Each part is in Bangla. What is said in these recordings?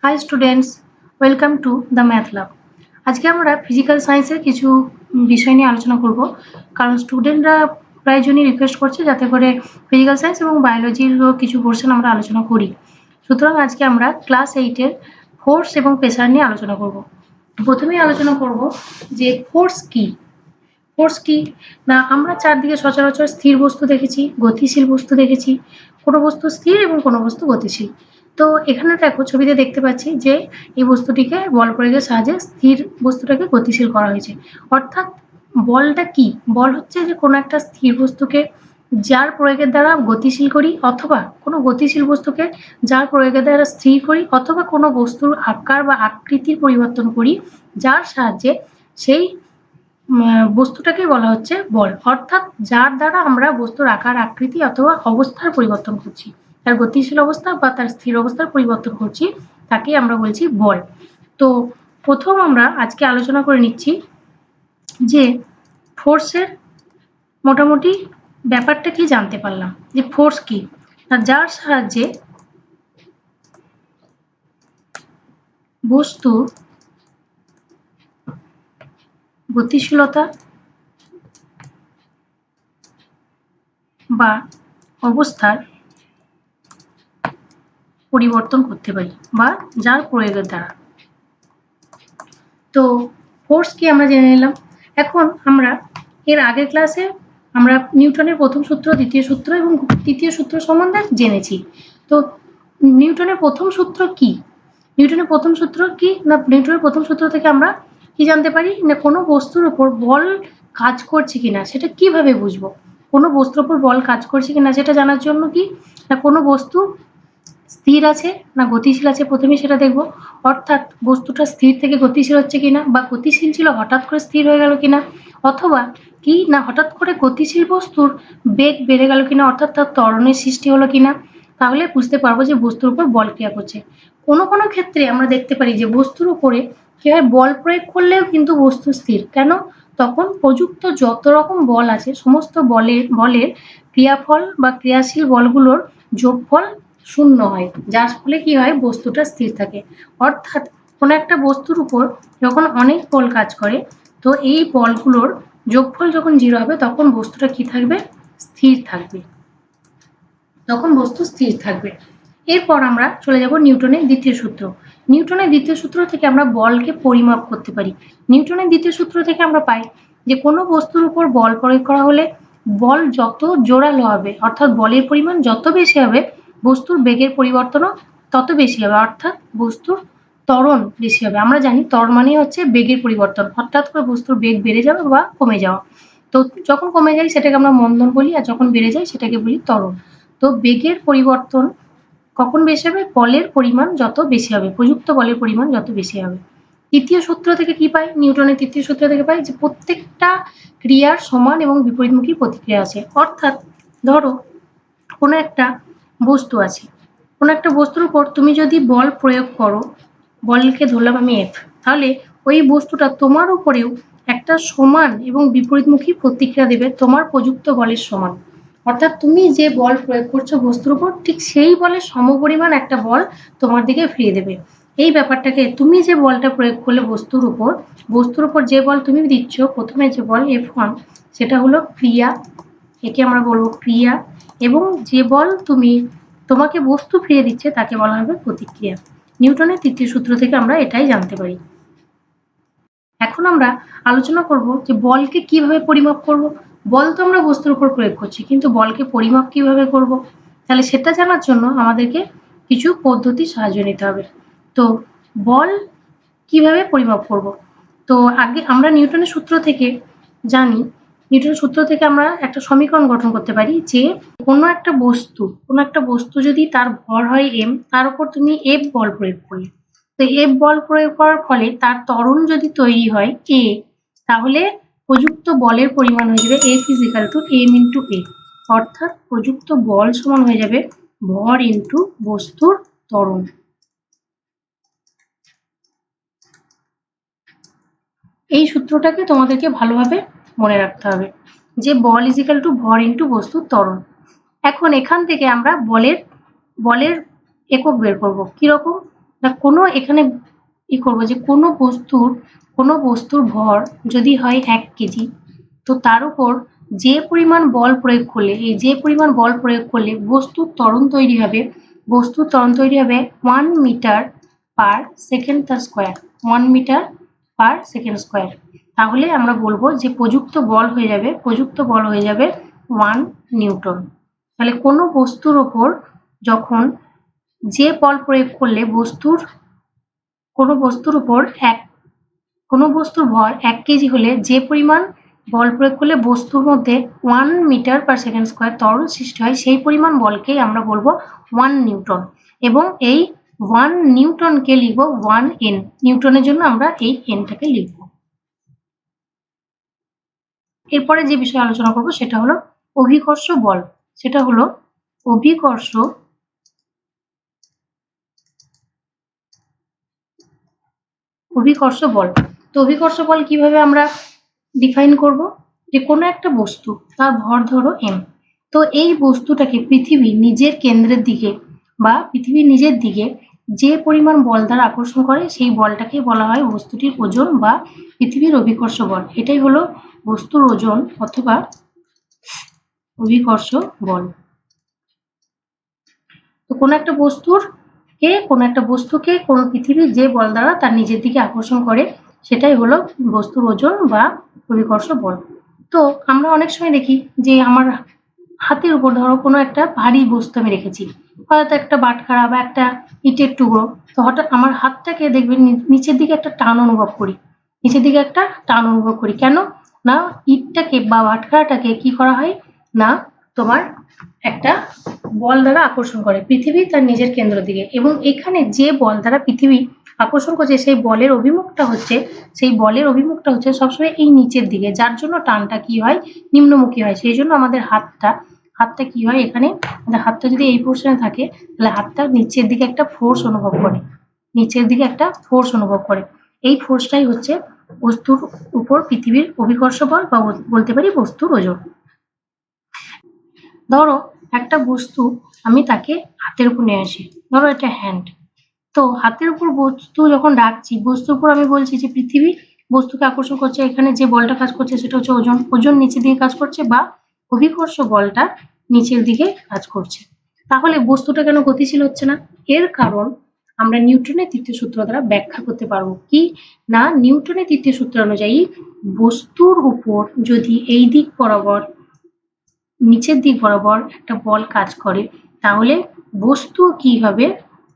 High students, welcome to the math lab. আজকে আমরা ফিজিক্যাল সায়েন্সের কিছু বিষয় নিয়ে আলোচনা করব, কারণ স্টুডেন্টরা প্রায়জনই রিকোয়েস্ট করছে যাতে করে ফিজিক্যাল সায়েন্স এবং বায়োলজিরও কিছু পোর্শন আমরা আলোচনা করি। সুতরাং আজকে আমরা ক্লাস 8-এর ফোর্স এবং প্রেসার নিয়ে আলোচনা করব। প্রথমেই আলোচনা করব যে ফোর্স কি। ফোর্স কি না, আমরা চারদিকে সচরাচর স্থির বস্তু দেখেছি, গতিশীল বস্তু দেখেছি, কোনো বস্তু স্থির এবং কোনো বস্তু গতিশীল। তো এখানে দেখো ছবিতে দেখতে পাচ্ছি যে এই বস্তুটিকে বল প্রয়োগের সাহায্যে স্থির বস্তুটাকে গতিশীল করা হয়েছে। অর্থাৎ বলটা কি? বল হচ্ছে যে কোনো একটা স্থির বস্তুকে যার প্রয়োগের দ্বারা গতিশীল করি, অথবা কোনো গতিশীল বস্তুকে যার প্রয়োগের দ্বারা স্থির করি, অথবা কোনো বস্তুর আকার বা আকৃতির পরিবর্তন করি যার সাহায্যে সেই বস্তুটাকে বলা হচ্ছে বল। অর্থাৎ যার দ্বারা আমরা বস্তুর আকার আকৃতি অথবা অবস্থার পরিবর্তন করছি, তার গতিশীল অবস্থা বা তার স্থির অবস্থার পরিবর্তন করছি, তাকে আমরা বলছি বল। তো প্রথম আমরা আজকে আলোচনা করে নিচ্ছি যে ফোর্সের মোটামুটি ব্যাপারটা কি জানতে পারলাম, যে ফোর্স কি, যার সাহায্যে বস্তুর গতিশীলতা বা অবস্থার পরিবর্তন করতে পারি, বা যার প্রয়োগের দ্বারা। তো ফোর্স কি আমরা জেনে নিলাম। এখন আমরা এর আগের ক্লাসে আমরা নিউটনের প্রথম সূত্র, দ্বিতীয় সূত্র এবং তৃতীয় সূত্র সম্বন্ধে জেনেছি। তো নিউটনের প্রথম সূত্র কি? নিউটনের প্রথম সূত্র কি না, নিউটনের প্রথম সূত্র থেকে আমরা কি জানতে পারি না, কোনো বস্তুর উপর বল কাজ করছে কিনা সেটা কিভাবে বুঝবো। কোনো বস্তুর উপর বল কাজ করছে কিনা সেটা জানার জন্য কি না, কোনো বস্তু স্থির আছে না গতিশীল আছে প্রথমে সেটা দেখব। অর্থাৎ বস্তুটা স্থির থেকে গতিশীল হচ্ছে কিনা, বা গতিশীল ছিল হঠাৎ করে স্থির হয়ে গেল কিনা, অথবা কি না হঠাৎ করে গতিশীল বস্তুর বেগ বেড়ে গেল কিনা, অর্থাৎ তার ত্বরণের সৃষ্টি হলো কিনা। তাহলে বুঝতে পারবো যে বস্তুর উপর বল ক্রিয়া করছে। কোনো কোনো ক্ষেত্রে আমরা দেখতে পারি যে বস্তুর উপরে কি হয়, বল প্রয়োগ করলেও কিন্তু বস্তু স্থির। কেন? তখন প্রযুক্ত যত রকম বল আছে সমস্ত বলের ক্রিয়াফল বা ক্রিয়াশীল বলগুলোর যোগফল শূন্য হয়, যার ফলে কি হয়, বস্তুটা স্থির থাকে। অর্থাৎ কোনো একটা বস্তুর উপর যখন অনেক বল কাজ করে, তো এই বলগুলোর যোগফল যখন 0 হবে তখন বস্তুটা কি থাকবে, স্থির থাকবে, তখন বস্তু স্থির থাকবে। এরপর আমরা চলে যাব নিউটনের দ্বিতীয় সূত্র। নিউটনের দ্বিতীয় সূত্র থেকে আমরা বলকে পরিমাপ করতে পারি। নিউটনের দ্বিতীয় সূত্র থেকে আমরা পাই যে কোনো বস্তুর উপর বল প্রয়োগ করা হলে বল যত জোরালো হবে, অর্থাৎ বলের পরিমাণ যত বেশি হবে, বস্তুর বেগের পরিবর্তনও তত বেশি হবে, অর্থাৎ বস্তুর ত্বরণ বেশি হবে। আমরা জানি ত্বরণ মানে হচ্ছে বেগের পরিবর্তন, হঠাৎ করে বস্তুর বেগ বেড়ে যাওয়া বা কমে যাওয়া। তো যখন কমে যায় সেটাকে আমরা মন্দন বলি, আর যখন বেড়ে যায় সেটাকে বলি ত্বরণ। তো বেগের পরিবর্তন কখন বেশি হবে, বলের পরিমাণ যত বেশি হবে, প্রযুক্ত বলের পরিমাণ যত বেশি হবে। তৃতীয় সূত্র থেকে কি পাই, নিউটনের তৃতীয় সূত্র থেকে পাই যে প্রত্যেকটা ক্রিয়ার সমান এবং বিপরীতমুখী প্রতিক্রিয়া আছে। অর্থাৎ ধরো কোনো একটা বস্তু আছে, কোনো একটা বস্তুর উপর তুমি যদি বল প্রয়োগ করো, বলকে ধরলাম আমি F, তাহলে ওই বস্তুটা তোমার উপরেও একটা সমান এবং বিপরীতমুখী প্রতিক্রিয়া দেবে তোমার প্রযুক্ত বলের সমান। অর্থাৎ তুমি যে বল প্রয়োগ করছো বস্তুর উপর, ঠিক সেই বলের সমপরিমাণ একটা বল তোমার দিকে ফিরিয়ে দেবে। এই ব্যাপারটাকে, তুমি যে বলটা প্রয়োগ করলে বস্তুর উপর যে বল তুমি দিচ্ছ, প্রথমে যে বল F1, সেটা হলো ক্রিয়া, একে আমরা বলবো ক্রিয়া, এবং যে বল তোমাকে বস্তু ফিরিয়ে দিচ্ছে তাকে বলা হবে প্রতিক্রিয়া। নিউটনের তৃতীয় সূত্র থেকে আমরা এটাই জানতে পারি। এখন আমরা আলোচনা করব যে বলকে কিভাবে পরিমাপ করব। বল তো আমরা বস্তুর উপর প্রয়োগ করছি, কিন্তু বলকে পরিমাপ কিভাবে করব, তাহলে সেটা জানার জন্য আমাদেরকে কিছু পদ্ধতির সাহায্য নিতে হবে। তো বল কিভাবে পরিমাপ করব, তো আগে আমরা নিউটনের সূত্র থেকে জানি, নিউটনের সূত্র থেকে আমরা একটা সমীকরণ গঠন করতে পারি যে কোনো একটা বস্তু যদি তার ভর হয় m, তার উপর তুমি F বল প্রয়োগ করলে, তো F বল প্রয়োগ করার ফলে তার ত্বরণ যদি তৈরি হয় a, তাহলে প্রযুক্ত বলের পরিমাণ হয়ে যাবে F = m × a, অর্থাৎ প্রযুক্ত বল সমান হয়ে যাবে ভর ইন্টু বস্তুর ত্বরণ। এই সূত্রটাকে তোমাদেরকে ভালোভাবে মনে রাখতে হবে যে বল = ভর ইন্টু বস্তুর ত্বরণ। এখন এখান থেকে আমরা বলের একক বের করব। কিরকম না কোনো এখানে করবো যে কোনো বস্তুর ভর যদি হয় 1 কেজি, তো তার উপর যে পরিমাণ বল প্রয়োগ করলে বস্তুর ত্বরণ তৈরি হবে 1 metre per second square 1 metre per second square. তাহলে আমরা বলবো যে প্রযুক্ত বল হয়ে যাবে 1 নিউটন। তাহলে কোনো বস্তুর ওপর যখন যে বল প্রয়োগ করলে কোনো বস্তুর ভর 1 কেজি হলে যে পরিমাণ বল প্রয়োগ করলে বস্তুর মধ্যে 1 মিটার পার সেকেন্ড স্কয়ার ত্বরণ সৃষ্টি হয় সেই পরিমাণ বলকেই আমরা বলবো 1 নিউটন। এবং এই 1 নিউটনকে লিখবো 1 এন। নিউটনের জন্য আমরা এই এনটাকে লিখবো। এরপরে যে বিষয়ে আলোচনা করব সেটা হলো অভিকর্ষ বল। সেটা হলো অভিকর্ষ বল। তো অভিকর্ষ বল কিভাবে আমরা ডিফাইন করব? যে কোনো একটা বস্তু তার ভর ধরো m, তো এই বস্তুটাকে পৃথিবী নিজের কেন্দ্রের দিকে বা পৃথিবীর নিজের দিকে যে পরিমাণ বল দ্বারা আকর্ষণ করে সেই বলটাকে বলা হয় বস্তুটির ওজন বা পৃথিবীর অভিকর্ষ বল। এটাই হলো বস্তুর ওজন অথবা অভিকর্ষ বল। তো কোনো একটা বস্তুকে কোনো পৃথিবীর যে বল দ্বারা তার নিজের দিকে আকর্ষণ করে সেটাই হলো বস্তুর ওজন বা অভিকর্ষ বল। তো আমরা অনেক সময় দেখি যে আমার হাতের উপর ধরো কোনো একটা ভারী বস্তু আমি রেখেছি, হয়তো একটা বাটখারা বা একটা ইটের টুকরো, তো হঠাৎ আমার হাতটাকে দেখবেন নিচের দিকে একটা টান অনুভব করি। কেন না ইটটাকে বা বাটখারাটাকে কি করা হয় না তোমার একটা বল দ্বারা আকর্ষণ করে পৃথিবী তার নিজের কেন্দ্র দিকে, এবং এখানে যে বল দ্বারা পৃথিবী আকর্ষণ করছে সেই বলের অভিমুখটা হচ্ছে সবসময় এই নিচের দিকে, যার জন্য টানটা কি হয় নিম্নমুখী হয়। সেই জন্য আমাদের হাতটা কি হয় এখানে, হাতটা যদি এই পোর্শনে থাকে তাহলে হাতটা নিচের দিকে একটা ফোর্স অনুভব করে। এই ফোর্সটাই হচ্ছে বস্তুর উপর পৃথিবীর অভিকর্ষ বল বা বলতে পারি বস্তুর ওজন। ধরো একটা বস্তু আমি তাকে হাতের উপর নিয়ে আসি, ধরো এটা হ্যান্ড, তো হাতের উপর বস্তু যখন রাখছি বস্তুর উপর আমি বলছি যে পৃথিবী বস্তুকে আকর্ষণ করছে, এখানে যে বলটা কাজ করছে সেটা হচ্ছে ওজন নিচের দিকে কাজ করছে বা অভিকর্ষ বলটা নিচের দিকে কাজ করছে। তাহলে বস্তুটা কেন গতিশীল হচ্ছে না? এর কারণ আমরা নিউটনের তৃতীয় সূত্র দ্বারা ব্যাখ্যা করতে পারবো। কি না, নিউটনের তৃতীয় সূত্র অনুযায়ী বস্তুর উপর যদি এই দিক বরাবর নিচের দিক বরাবর একটা বল কাজ করে তাহলে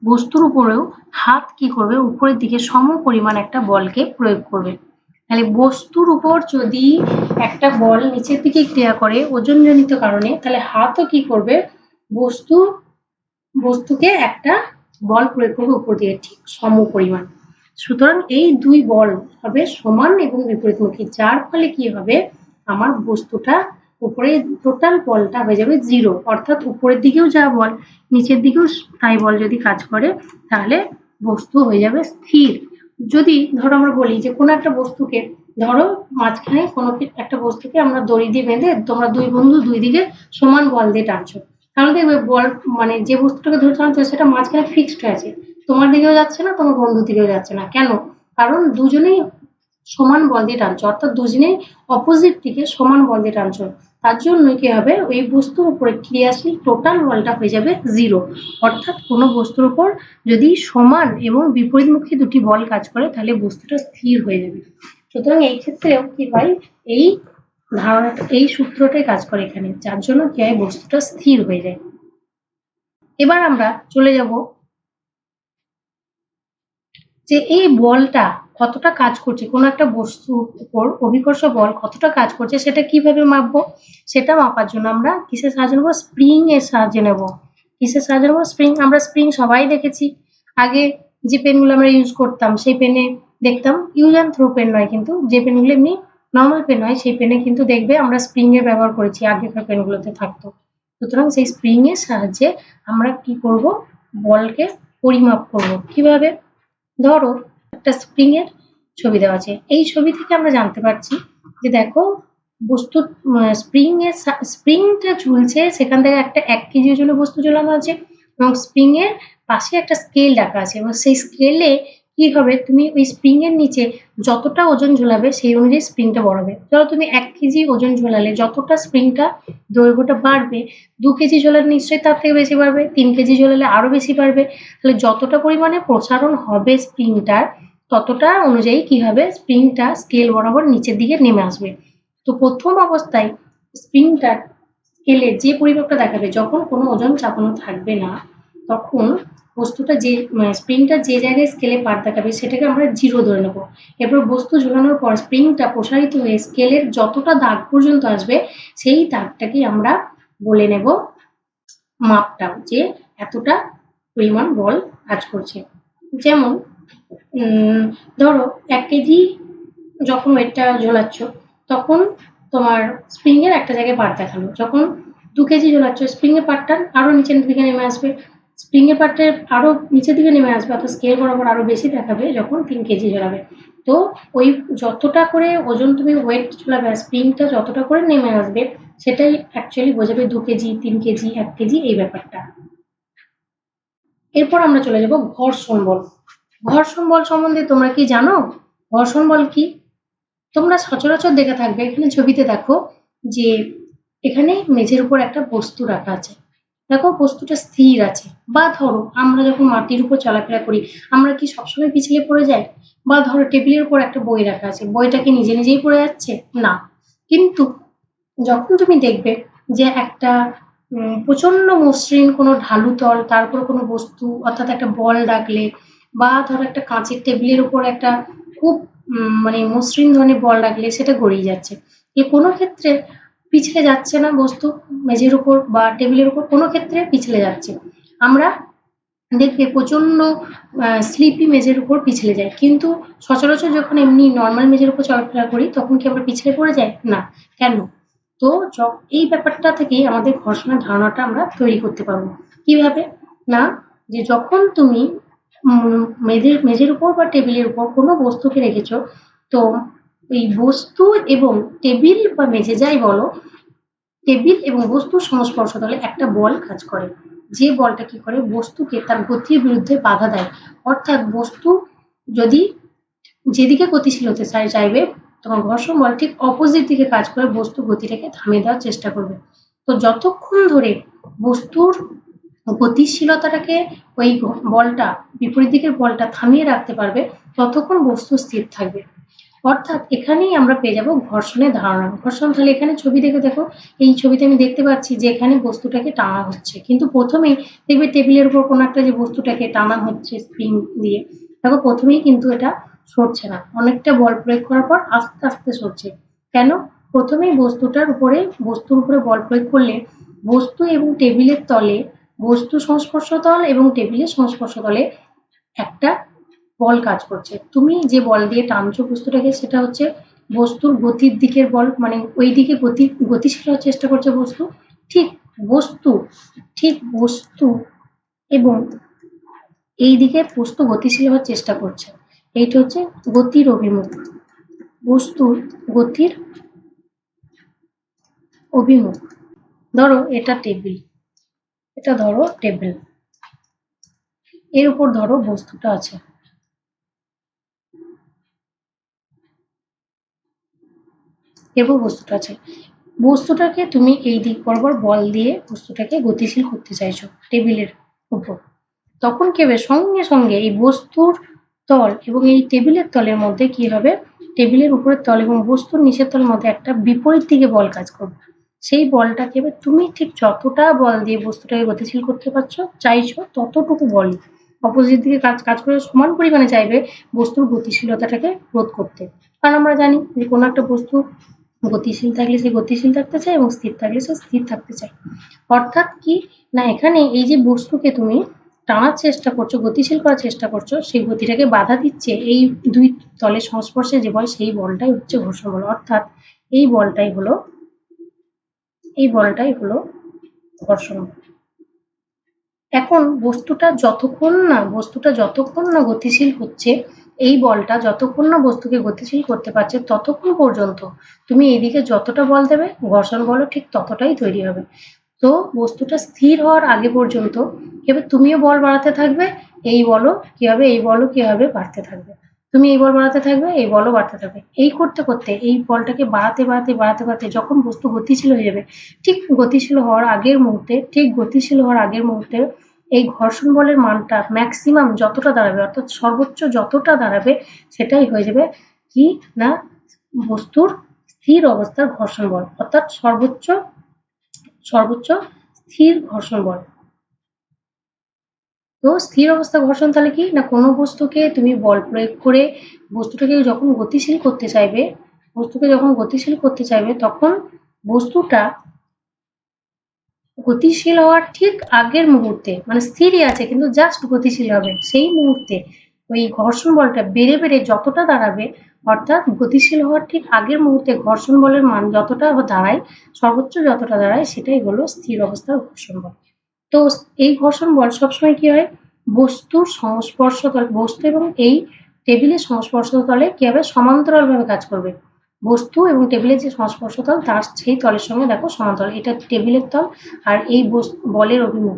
বস্তুর উপরেও হাত কি করবে, উপরের দিকে সম পরিমাণ একটা বলকে প্রয়োগ করবে। তাহলে বস্তুর উপর যদি একটা বল নিচের দিকে ক্রিয়া করে ওজনজনিত কারণে, তাহলে হাতও কি করবে, বস্তুকে একটা বল প্রয়োগ করবে উপর দিকে ঠিক সম পরিমাণ। সুতরাং এই দুই বল হবে সমান এবং বিপরীতমুখী, যার ফলে কি হবে আমার বস্তুটা উপরে টোটাল বলটা হয়ে যাবে 0, অর্থাৎ উপরের দিকেও যা বল নিচের দিকেও তাই বল যদি কাজ করে তাহলে বস্তু হয়ে যাবে স্থির। যদি ধরো আমরা বলি যে কোনো একটা বস্তুকে, ধরো মাঝখানে কোনো একটা বস্তুকে আমরা দড়ি দিয়ে বেঁধে তোমরা দুই বন্ধু দুই দিকে সমান বল দিয়ে টানছো, তাহলে দেখবে বল মানে যে বস্তুটাকে ধরে টানছো সেটা মাঝখানে ফিক্সড হয়ে আছে, তোমার দিকেও যাচ্ছে না তোমার বন্ধুর দিকেও যাচ্ছে না। কেন? কারণ দুজনেই সমান বল দিয়ে টানছো, অর্থাৎ দুজনেই অপোজিট দিকে সমান বল দিয়ে টানছো। তার জন্য কি হবে, ওই বস্তুর উপরে ক্রিয়াশীল টোটাল বলটা হয়ে যাবে 0, অর্থাৎ কোনো বস্তুর উপর যদি সমান এবং বিপরীতমুখী দুটি বল কাজ করে তাহলে বস্তুটা স্থির হয়ে যাবে। সুতরাং এই ক্ষেত্রেও কি হয়, এই ধারণাটা এই সূত্রটাই কাজ করে এখানে, যার জন্য কি হয় বস্তুটা স্থির হয়ে যায়। এবার আমরা চলে যাব যে এই বলটা কতটা কাজ করছে, কোনো একটা বস্তুর উপর অভিকর্ষ বল কতটা কাজ করছে সেটা কিভাবে মাপবো? সেটা মাপার জন্য আমরা কিসের সাহায্য নেবো? স্প্রিং এর সাহায্য নেব। কিসের সাহায্য নেবো? স্প্রিং সবাই দেখেছি, আগে যে পেনগুলো আমরা ইউজ করতাম সেই পেনে দেখতাম, ইউজ অ্যান্ড থ্রো পেন নয় কিন্তু, যে পেনগুলো এমনি নর্মাল পেন হয় সেই পেনে কিন্তু দেখবে আমরা স্প্রিং এর ব্যবহার করেছি, আগেকার পেনগুলোতে থাকতো। সুতরাং সেই স্প্রিং এর সাহায্যে আমরা কি করব, বলকে পরিমাপ করব। কিভাবে? ধরো একটা স্প্রিং এর ছবি দেওয়া আছে, এই ছবি থেকে আমরা জানতে পারছি যে দেখো বস্তু স্প্রিংটা ঝুলছে, সেখান থেকে একটা 1 কেজি ওজনের বস্তু ঝোলানো আছে এবং স্প্রিং এর পাশে একটা স্কেল রাখা আছে এবং সেই স্কেলে কি হবে, তুমি ওই স্প্রিং এর নিচে যতটা ওজন ঝোলাবে সেই অনুযায়ী স্প্রিংটা বাড়াবে। ধরো তুমি 1 কেজি ওজন ঝোলালে যতটা স্প্রিংটা দৈর্ঘ্যটা বাড়বে, 2 কেজি ঝোলালে নিশ্চয়ই তার থেকে বেশি বাড়বে, 3 কেজি ঝোলালে আরো বেশি বাড়বে। তাহলে যতটা পরিমাণে প্রসারণ হবে স্প্রিংটার, ততটা অনুযায়ী কি হবে, স্প্রিংটা স্কেল বরাবর নিচের দিকে নেমে আসবে। তো প্রথম অবস্থায় স্প্রিংটার স্কেলে যে পরিমাপটা দেখাবে, যখন কোনো ওজন চাপানো থাকবে না, তখন বস্তুটা যে স্প্রিংটা যে জায়গায় স্কেলে পার দেখাবে সেটাকে আমরা 0 ধরে নেব। এরপর বস্তু ঝোলানোর পর স্প্রিংটা প্রসারিত হয়ে স্কেলের যতটা দাগ পর্যন্ত আসবে, সেই দাগটাকেই আমরা বলে নেব মাপটা, যে এতটা পরিমাণ বল কাজ করছে। যেমন ধরো 1 কেজি যখন ওয়েটটা ঝোলাচ্ছ, তখন তোমার স্প্রিং এর একটা জায়গায় পার দেখালো। যখন 2 কেজি ঝোলাচ্ছ, স্প্রিং এর পারটা আরো নিচের দিকে নেমে আসবে, স্প্রিং এর পারটা আরো নিচের দিকে নেমে আসবে, অর্থাৎ স্কেল বরাবর আরো বেশি দেখাবে যখন 3 কেজি ঝোলাবে। তো ওই যতটা করে ওজন তুমি ওয়েট ঝোলাবে, স্প্রিংটা যতটা করে নেমে আসবে, সেটাই অ্যাকচুয়ালি বোঝাবে 2 কেজি, 3 কেজি, 1 কেজি এই ব্যাপারটা। এরপর আমরা চলে যাব ঘর্ষণ বল। ঘর্ষণ বল সম্বন্ধে তোমরা কি জানো? ঘর্ষণ বল কি? তোমরা সচরাচর দেখে থাকবে, এখানে ছবিতে দেখো যে এখানে মেঝের উপর একটা বস্তু রাখা আছে। দেখো বস্তুটা স্থির আছে। বা ধরো আমরা যখন মাটির উপর চলাফেরা করি, আমরা কি সবসময় পিছলে পড়ে যাই? বা ধরো টেবিলের উপর একটা বই রাখা আছে, বইটা কি নিজে নিজেই পড়ে যাচ্ছে? না। কিন্তু যখন তুমি দেখবে যে একটা প্রচন্ড মসৃণ কোনো ঢালু তল, তার উপর কোনো বস্তু অর্থাৎ একটা বল রাখলে, বা ধরো একটা কাঁচের টেবিলের উপর একটা খুব মানে মসৃণ ধরনের বল রাখলে সেটা গড়িয়ে যাচ্ছে। কোনো ক্ষেত্রে পিছলে যাচ্ছে না বস্তু, মেঝের উপর বা টেবিলের উপর কোনো ক্ষেত্রে পিছলে যাচ্ছে। আমরা দেখবে প্রচন্ড স্লিপি মেঝের উপর পিছলে যায়, কিন্তু সচরাচর যখন এমনি নর্মাল মেঝের উপর চলাফেরা করি, তখন কি আমরা পিছলে পড়ে যাই? না। কেন? তো এই ব্যাপারটা থেকেই আমাদের ঘর্ষণের ধারণাটা আমরা তৈরি করতে পারবো। কিভাবে? না, যে যখন তুমি মেঝের উপর বা টেবিলের উপর কোনো বস্তুকে রেখেছো, তো এই বস্তু এবং টেবিল বা মেঝে যাই বলো, টেবিল এবং বস্তুর সংস্পর্শ তলে একটা বল কাজ করে। যে বলটা কি করে, বস্তুকে তার গতির বিরুদ্ধে বাধা দেয়। অর্থাৎ বস্তু যদি যেদিকে গতিশীল হতে চাইবে, তখন ঘর্ষণ বল ঠিক অপোজিট দিকে কাজ করে বস্তু গতিটাকে থামিয়ে দেওয়ার চেষ্টা করবে। তো যতক্ষণ ধরে বস্তুর গতিশীলতাটাকে ওই বলটা, বিপরীত দিকের বলটা থামিয়ে রাখতে পারবে, ততক্ষণ বস্তু স্থির থাকবে। অর্থাৎ এখানেই আমরা পেয়ে যাব ঘর্ষণের ধারণা। ঘর্ষণ, তাহলে এখানে ছবি দেখো, এই ছবিতে আমি দেখতে পাচ্ছি যে এখানে বস্তুটাকে টানা হচ্ছে, কিন্তু প্রথমেই দেখবে টেবিলের উপর কোনো একটা যে বস্তুটাকে টানা হচ্ছে স্প্রিং দিয়ে, দেখো প্রথমেই কিন্তু এটা সরছে না, অনেকটা বল প্রয়োগ করার পর আস্তে আস্তে সরছে। কেন? প্রথমেই বস্তুর উপরে বল প্রয়োগ করলে বস্তু এবং টেবিলের তলে, বস্তু সংস্পর্শ তল এবং টেবিলের সংস্পর্শ তলে একটা বল কাজ করছে। তুমি যে বল দিয়ে টানছো বস্তুটাকে, সেটা হচ্ছে বস্তুর গতির দিকের বল, মানে ওই দিকে গতিশীল হওয়ার চেষ্টা করছে বস্তু। ঠিক বস্তু এবং এই দিকে বস্তু গতিশীল হওয়ার চেষ্টা করছে। এইটা হচ্ছে গতির অভিমুখ, বস্তুর গতির অভিমুখ। ধরো এটা টেবিল, এর উপর ধরো বস্তুটা আছে। এবং বস্তুটাকে তুমি এই দিক বরাবর বল দিয়ে বস্তুটাকে গতিশীল করতে চাইছো টেবিলের উপর। তখন কি হবে, সঙ্গে সঙ্গে এই বস্তুর তল এবং এই টেবিলের তলের মধ্যে কি হবে, টেবিলের উপরের তল এবং বস্তুর নিচের তলের মধ্যে একটা বিপরীত দিকে বল কাজ করবে। সেই বলটাকে তুমি ঠিক যতটা বল দিয়ে বস্তুটাকে গতিশীল করতে চাইছো, ততটুকু বল অপোজিট দিকে কাজ করে সমান পরিমাণে চাইবে বস্তুর গতিশীলতাটাকে রোধ করতে। কারণ আমরা জানি যে কোনো একটা বস্তু গতিশীল থাকলে সে গতিশীল থাকতে চায় এবং স্থির থাকলে সে স্থির থাকতে চায়। অর্থাৎ কি না, এখানে এই যে বস্তুকে তুমি টানার চেষ্টা করছো, গতিশীল করার চেষ্টা করছো, সেই গতিটাকে বাধা দিচ্ছে এই দুই তলের সংস্পর্শে যে বল, সেই বলটাই হচ্ছে ঘর্ষণ বল। অর্থাৎ এই বলটাই হলো ঘর্ষণ বল। এখন বস্তুটা যতক্ষণ না গতিশীল হচ্ছে, এই বলটা যতক্ষণ না বস্তুকে গতিশীল করতে পারছে, ততক্ষণ পর্যন্ত তুমি এইদিকে যতটা বল দেবে, ঘর্ষণ বলও ঠিক ততটাই তৈরি হবে। তো বস্তুটা স্থির হওয়ার আগে পর্যন্ত এবার তুমিও বল বাড়াতে থাকবে, এই বলও কিভাবে বাড়তে থাকবে। তুমি এই বল বাড়াতে থাকবে, এই বলও বাড়তে থাকবে। এই করতে করতে এই বলটাকে বাড়াতে যখন বস্তু গতিশীল হয়ে যাবে, ঠিক গতিশীল হওয়ার আগের মুহূর্তে এই ঘর্ষণ বলের মানটা ম্যাক্সিমাম যতটা দাঁড়াবে, অর্থাৎ সর্বোচ্চ যতটা দাঁড়াবে, সেটাই হয়ে যাবে কি না বস্তুর স্থির অবস্থার ঘর্ষণ বল, অর্থাৎ সর্বোচ্চ স্থির ঘর্ষণ বল। তো স্থির অবস্থা ঘর্ষণ তাহলে কি না, কোনো বস্তুকে তুমি বল প্রয়োগ করে বস্তুটাকে যখন গতিশীল করতে চাইবে তখন বস্তুটা গতিশীল হওয়ার ঠিক আগের মুহূর্তে, মানে স্থিরই আছে কিন্তু জাস্ট গতিশীল হবে, সেই মুহূর্তে ওই ঘর্ষণ বলটা বেড়ে যতটা দাঁড়াবে, অর্থাৎ গতিশীল হওয়ার ঠিক আগের মুহূর্তে ঘর্ষণ বলের মান যতটা দাঁড়ায়, সর্বোচ্চ যতটা দাঁড়ায়, সেটাই হলো স্থির অবস্থার ঘর্ষণ বল। তো এই ঘর্ষণ বল সবসময় কি হয়, বস্তুর সংস্পর্শতল, বস্তু এবং এই টেবিলের সংস্পর্শতলে কি হবে, সমান্তরালভাবে কাজ করবে। বস্তু এবং টেবিলের যে সংস্পর্শতল তার সেই তলের সঙ্গে দেখো সমান্তরাল, এটা টেবিলের তল আর এই বলের অভিমুখ,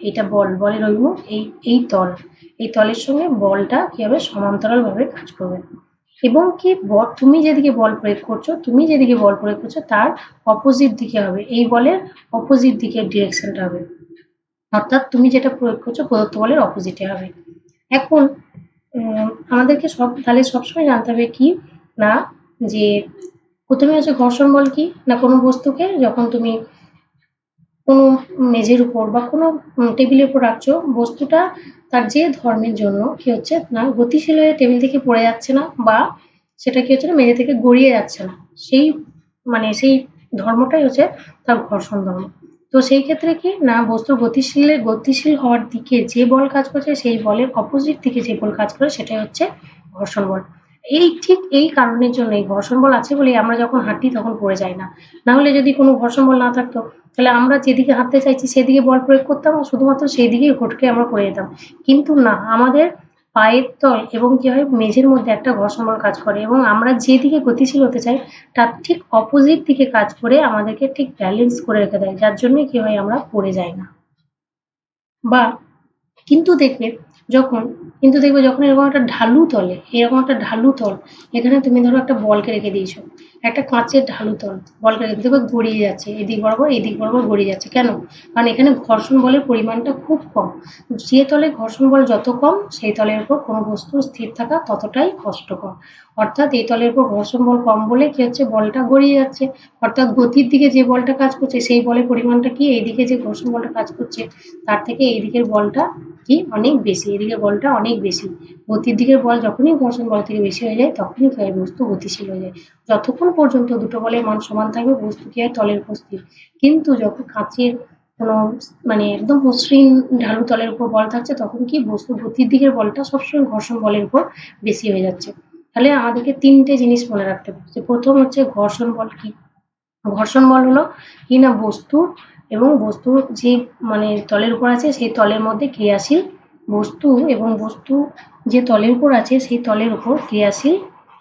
এটা বলের অভিমুখ, এই তলের সঙ্গে বলটা কি হবে, সমান্তরালভাবে কাজ করবে। এবং কি তুমি যেদিকে বল প্রয়োগ করছো তার অপোজিট দিকে হবে, এই বলের অপোজিট দিকের ডিরেকশনটা হবে, অর্থাৎ তুমি যেটা প্রয়োগ করছো প্রদত্ত বলের অপোজিটে হবে। এখন আমাদেরকে তাহলে সবসময় জানতে হবে কি না, যে প্রথমে হচ্ছে ঘর্ষণ বল কি না, কোনো বস্তুকে যখন তুমি কোনো মেঝের উপর বা কোনো টেবিলের উপর রাখছো, বস্তুটা তার যে ধর্মের জন্য কি হচ্ছে না, গতিশীল হয়ে টেবিল থেকে পড়ে যাচ্ছে না, বা সেটা কি হচ্ছে না, মেঝে থেকে গড়িয়ে যাচ্ছে না, সেই ধর্মটাই হচ্ছে তার ঘর্ষণ ধর্ম। তো সেই ক্ষেত্রে কি না, বস্তু গতিশীল হওয়ার দিকে যে বল কাজ করছে, সেই বলের অপোজিট দিকে যে বল কাজ করে, সেটাই হচ্ছে ঘর্ষণ বল। ঠিক এই কারণের জন্য এই ঘর্ষণ বল আছে বলেই আমরা যখন হাঁটি তখন পড়ে যাই না। না হলে যদি কোনো ঘর্ষণ বল না থাকতো, তাহলে আমরা যেদিকে হাঁটতে চাইছি সেদিকে বল প্রয়োগ করতাম আর শুধুমাত্র সেই দিকেই হটকে আমরা পড়ে যেতাম। কিন্তু না, আমাদের পায়ের তল এবং কি হয়, মেঝের মধ্যে একটা ঘর্ষণ বল কাজ করে, এবং আমরা যেদিকে গতিশীল হতে চাই তার ঠিক অপোজিট দিকে কাজ করে আমাদেরকে ঠিক ব্যালেন্স করে রেখে দেয়, যার জন্য কি হয়, আমরা পড়ে যাই না। বা কিন্তু দেখবে যখন এরকম একটা ঢালু তল, এখানে তুমি ধরো একটা বলকে রেখে দিয়েছো, একটা কাঁচের ঢালু তল, বলকে রেখে দেখবে গড়িয়ে যাচ্ছে, এদিক বরাবর গড়িয়ে যাচ্ছে। কেন? কারণ এখানে ঘর্ষণ বলের পরিমাণটা খুব কম। যে তলে ঘর্ষণ বল যত কম, সেই তলের উপর কোনো বস্তুর স্থির থাকা ততটাই কষ্টকর। অর্থাৎ এই তলের উপর ঘর্ষণ বল কম বলে কি হচ্ছে, বলটা গড়িয়ে যাচ্ছে। অর্থাৎ গতির দিকে যে বলটা কাজ করছে সেই বলের পরিমাণটা কি, এইদিকে যে ঘর্ষণ বলটা কাজ করছে তার থেকে এই দিকের বলটা কি অনেক বেশি, এদিকের বলটা অনেক বেশি। গতির দিকের বল যখনই ঘর্ষণ বল থেকে বেশি হয়ে যায় তখনই কি হয়, বস্তু গতিশীল হয়ে যায়। যতক্ষণ পর্যন্ত দুটো বলের মান সমান থাকবে বস্তু কি হয়, তলের উপর স্থির। কিন্তু যখন কাঁচের কোনো একদম মসৃণ ঢালু তলের উপর বল থাকছে, তখন কি বস্তু গতির দিকের বলটা সবসময় ঘর্ষণ বলের উপর বেশি হয়ে যাচ্ছে। তাহলে আমাদেরকে তিনটে জিনিস মনে রাখতে হবে। যে প্রথম হচ্ছে ঘর্ষণ বল কি, ঘর্ষণ বল হলো কি না, বস্তুর যে তলের উপর আছে সেই তলের মধ্যে ক্রিয়াশীল বস্তু, এবং বস্তু যে তলের উপর আছে সেই তলের উপর ক্রিয়াশীল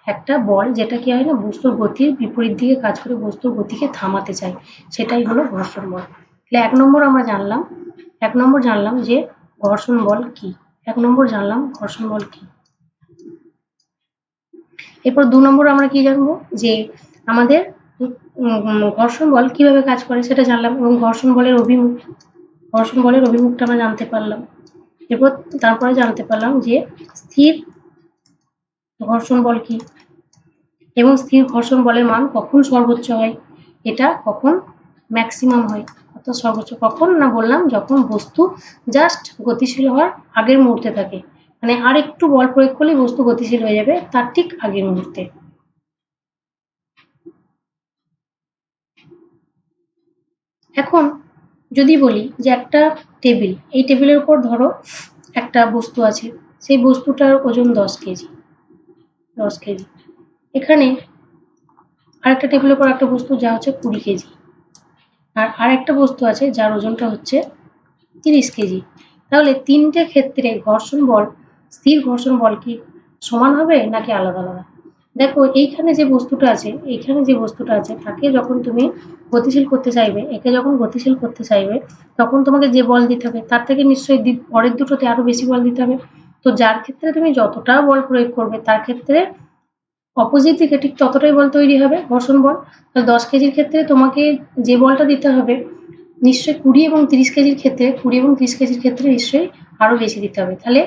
একটা বল, যেটা কি হয় না, বস্তুর গতির বিপরীত দিকে কাজ করে বস্তুর গতিকে থামাতে চায়, সেটাই হলো ঘর্ষণ বল। তাহলে এক নম্বর জানলাম যে ঘর্ষণ বল কি, এরপর 2 নম্বর আমরা কি জানবো, যে আমাদের ঘর্ষণ বল কিভাবে কাজ করে সেটা জানলাম, এবং ঘর্ষণ বলের অভিমুখটা আমরা জানতে পারলাম। এরপর তারপরে জানতে পারলাম যে স্থির ঘর্ষণ বল কি, এবং স্থির ঘর্ষণ বলের মান কখন সর্বোচ্চ হয়, এটা কখন ম্যাক্সিমাম হয়। অর্থাৎ সর্বোচ্চ কখন না, বললাম যখন বস্তু জাস্ট গতিশীল হওয়ার আগের মুহূর্তে থাকে, আর একটু বল প্রয়োগ করলেই বস্তু গতিশীল হয়ে যাবে তার ঠিক আগের মুহূর্তে। এখন যদি বলি যে একটা টেবিল, এই টেবিলের উপর ধরো একটা বস্তু আছে, সেই বস্তুটার ওজন 10 কেজি। এখানে আরেকটা টেবিলের উপর একটা বস্তু যা হচ্ছে 20 কেজি, আর আরেকটা বস্তু আছে যার ওজনটা হচ্ছে 30 কেজি। তাহলে তিনটে ক্ষেত্রে স্থির ঘর্ষণ বল কি সমান হবে নাকি আলাদা আলাদা? দেখো এইখানে যে বস্তুটা আছে তাকে যখন তুমি গতিশীল করতে চাইবে, একে যখন গতিশীল করতে চাইবে, তখন তোমাকে যে বল দিতে হবে তার থেকে নিশ্চয়ই পরের দুটোতে আরো বেশি বল দিতে হবে। তো যার ক্ষেত্রে তুমি যতটা বল প্রয়োগ করবে তার ক্ষেত্রে অপোজিট দিকে ঠিক ততটাই বল তৈরি হবে, ঘর্ষণ বল। তো 10 কেজির ক্ষেত্রে তোমাকে যে বলটা দিতে হবে নিশ্চয়ই 20 এবং 30 কেজির ক্ষেত্রে নিশ্চয়ই আরো বেশি দিতে হবে। তাহলে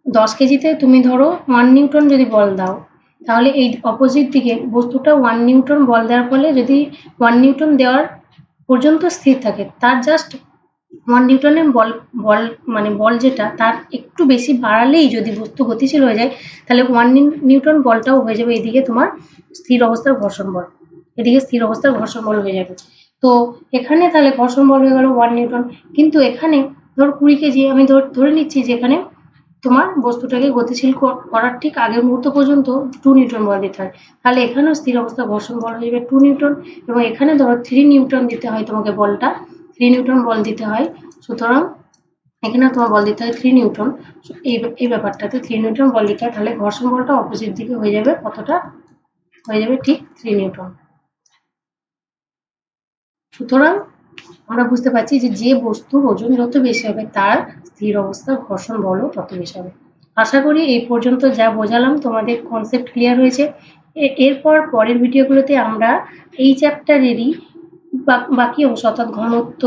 10 কেজিতে তুমি ধরো 1 নিউটন যদি বল দাও, তাহলে এই অপোজিট দিকে বস্তুটা 1 নিউটন বল দেওয়ার ফলে যদি 1 নিউটন দেওয়ার পর্যন্ত স্থির থাকে, তার জাস্ট 1 নিউটনের বল মানে বল যেটা তার একটু বেশি বাড়ালেই যদি বস্তু গতিশীল হয়ে যায়, তাহলে 1 নিউটন বলটাও হয়ে যাবে এদিকে তোমার স্থির অবস্থার ঘর্ষণ বল, এদিকে স্থির অবস্থার ঘর্ষণ বল হয়ে যাবে। তো এখানে তাহলে ঘর্ষণ বল হয়ে গেল 1 নিউটন, কিন্তু এখানে ধরো 20 কেজি, আমি ধরে নিচ্ছি যে এখানে তোমার বস্তুটাকে গতিশীল করার ঠিক আগের মুহূর্ত পর্যন্ত 2 নিউটন বল দিতে হয়, তাহলে এখানেও স্থির অবস্থা ঘর্ষণ বল হয়ে যাবে 2 নিউটন, এবং এখানে ধরো 3 নিউটন দিতে হয় তোমাকে বলটা, 3 নিউটন বল দিতে হয়, সুতরাং এখানে তোমার বল দিতে হয় 3 নিউটন। এই ব্যাপারটাতে 3 নিউটন বল দিতে হয়, তাহলে ঘর্ষণ বলটা অপোজিট দিকে হয়ে যাবে কতটা, হয়ে যাবে ঠিক 3 নিউটন। সুতরাং আমরা বুঝতে পারছি যে বস্তুর ওজন যত বেশি হবে তার স্থির অবস্থার ঘর্ষণ বলও তত বেশি হবে। আশা করি এই পর্যন্ত যা বোঝালাম তোমাদের কনসেপ্ট ক্লিয়ার হয়েছে। এরপর পরের ভিডিওগুলোতে আমরা এই চ্যাপ্টারেরই বাকি অংশ অর্থাৎ ঘনত্ব,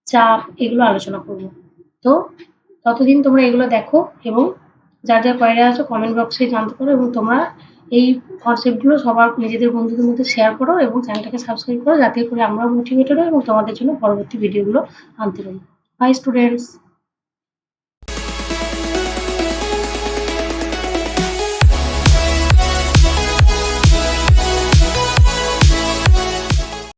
চাপ এগুলো আলোচনা করব। তো ততদিন তোমরা এগুলো দেখো এবং যার যা কোয়েরি আছে কমেন্ট বক্সে জানতে পারো, এবং তোমরা এই কনসেপ্টগুলো সবার নিজেদের বন্ধুদের মধ্যে শেয়ার করো এবং চ্যানেলটাকে সাবস্ক্রাইব করো, যাতে করে আমরাও মোটিভেটেড হই এবং তোমাদের জন্য পরবর্তী ভিডিওগুলো আনতে পারি। Bye students.